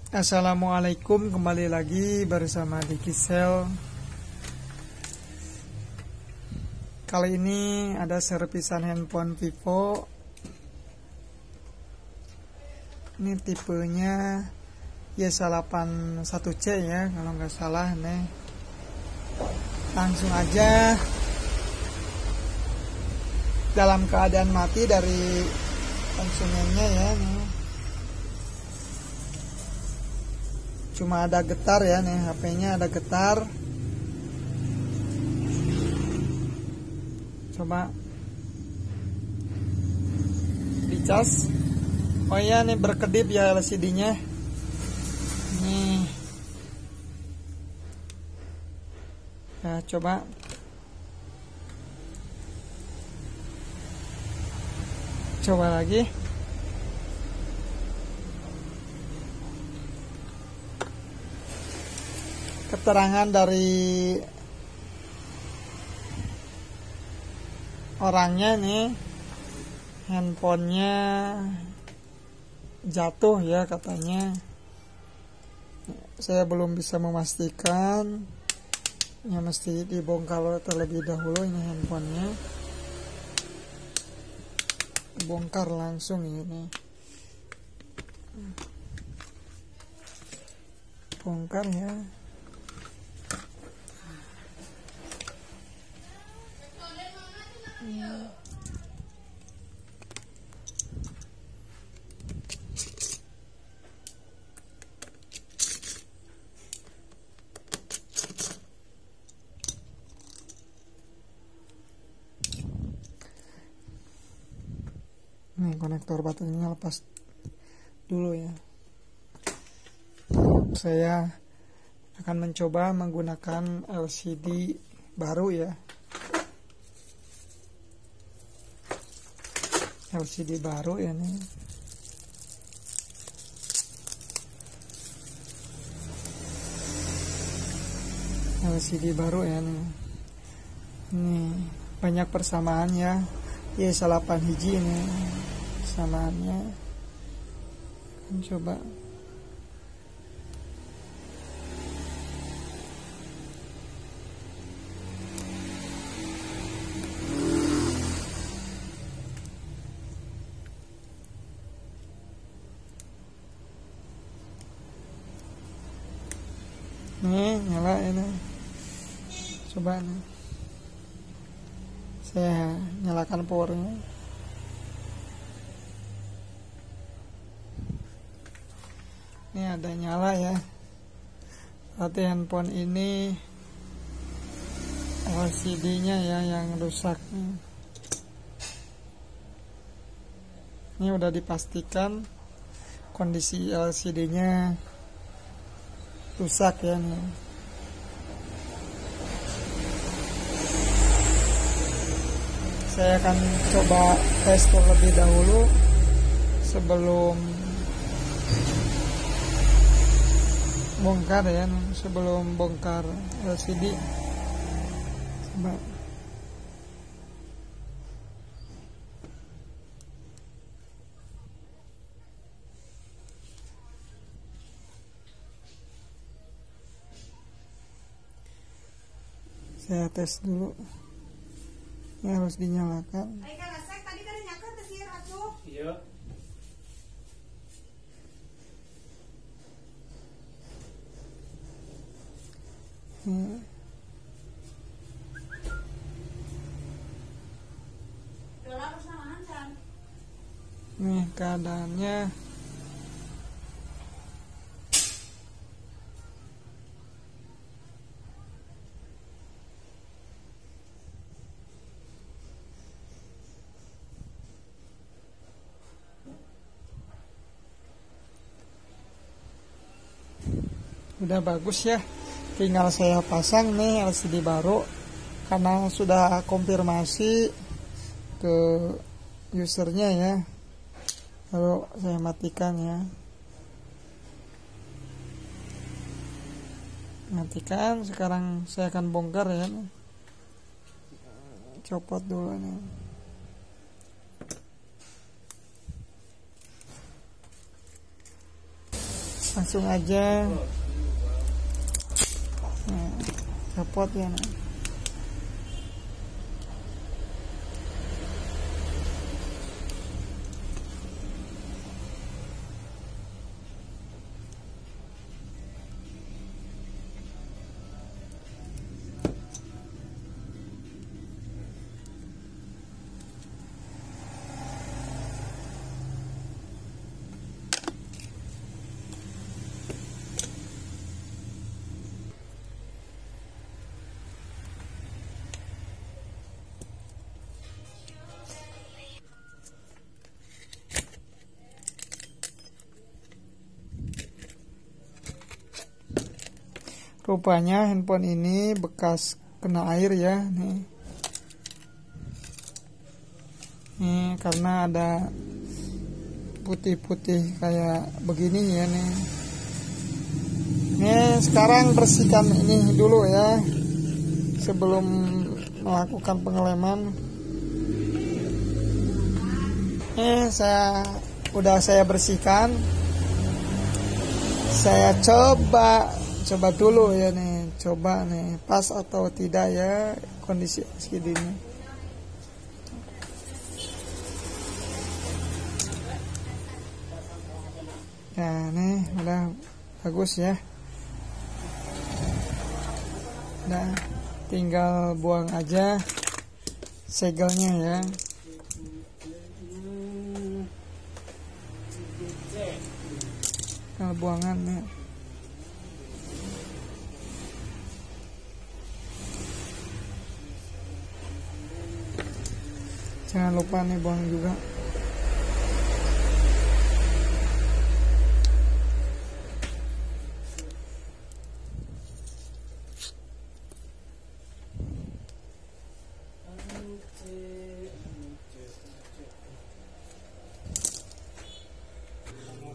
Assalamualaikum, kembali lagi bersama Dikisel. Kali ini ada servisan handphone Vivo. Ini tipenya Y81C ya, kalau nggak salah nih. Langsung aja dalam keadaan mati dari konsumennya ya nih. Cuma ada getar ya nih, HP-nya ada getar. Coba dicas. Oh iya nih, berkedip ya LCD-nya. Nih. Nah, coba. Coba lagi. Keterangan dari orangnya nih, handphonenya jatuh ya katanya. Saya belum bisa memastikan, ya mesti dibongkar terlebih dahulu. Ini handphonenya bongkar langsung ini, bongkar ya. Nih, konektor baterainya lepas dulu ya. Saya akan mencoba menggunakan LCD baru ya. LCD baru ya nih. LCD baru ya nih. Ini banyak persamaan ya. Y81 hiji ini persamaannya. Coba. Nih, nyala ini. Coba nih. Saya nyalakan powernya. Ini ada nyala ya. Berarti handphone ini LCD-nya ya yang rusak. Ini udah dipastikan kondisi LCD-nya rusak ya nih. Saya akan coba tes terlebih dahulu sebelum bongkar ya, sebelum bongkar LCD. Coba. Saya tes dulu. Ini harus dinyalakan. Iya. Nih keadaannya. Udah bagus ya. Tinggal saya pasang nih LCD baru, karena sudah konfirmasi ke usernya ya. Lalu saya matikan ya. Matikan. Sekarang saya akan bongkar ya. Copot dulu nih. langsung aja. Nah, repot ya. Nah. Rupanya handphone ini bekas kena air ya, nih. Nih karena ada putih-putih kayak begini ya nih. Nih sekarang bersihkan ini dulu ya sebelum melakukan pengeleman. Nih saya bersihkan. Saya coba dulu ya nih, coba nih pas atau tidak ya kondisi segini. Nah nih udah bagus ya. Nah tinggal buang aja segelnya ya. Tinggal buangan ya. Jangan lupa nih buang juga.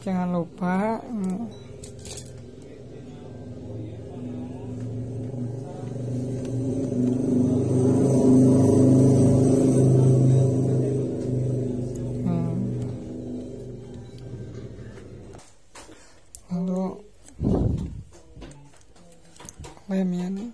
Jangan lupa lalu lemnya nih.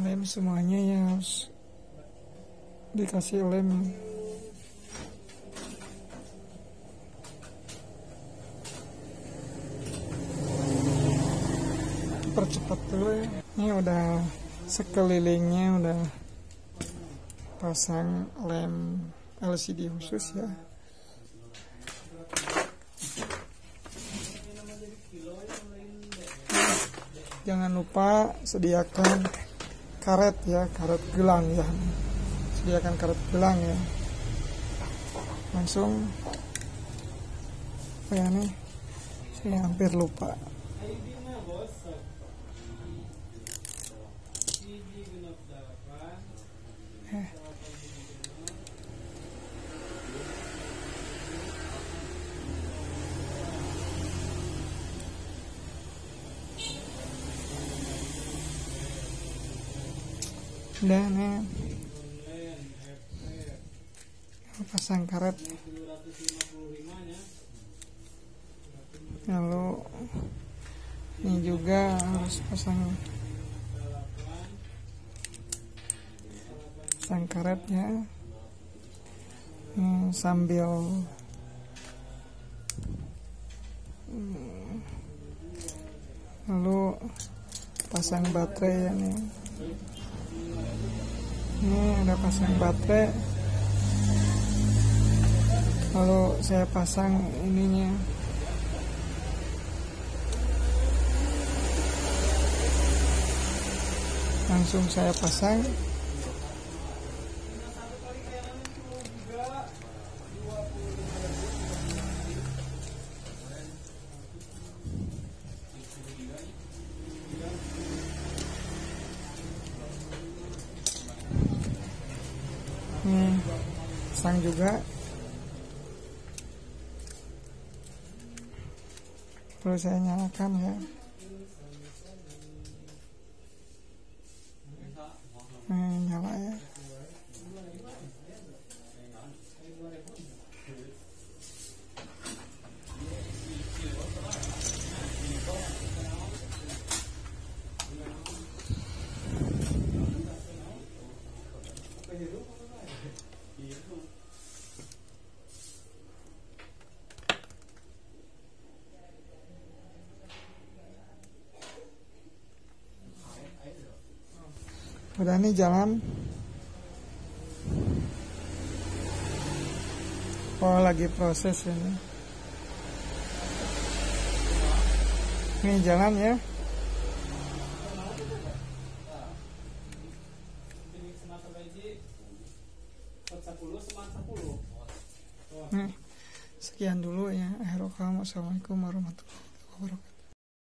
Lem semuanya ya harus dikasih lem. Percepat dulu ya. Ini udah sekelilingnya udah pasang lem LCD khusus ya. Jangan lupa sediakan karet ya, karet gelang ya. Sediakan karet gelang ya. Langsung ya nih, saya hampir lupa. Udah nih, pasang karet. Lalu ini juga harus pasang karetnya. Sambil lalu pasang baterai ya nih. Ini ada pasang baterai. Lalu saya pasang ininya. Langsung saya pasang. Nih, pasang juga. Terus saya nyalakan ya. Udah nih jalan. Oh, lagi proses ini. Ini jalan ya. Sekian dulu ya. Assalamualaikum warahmatullahi wabarakatuh.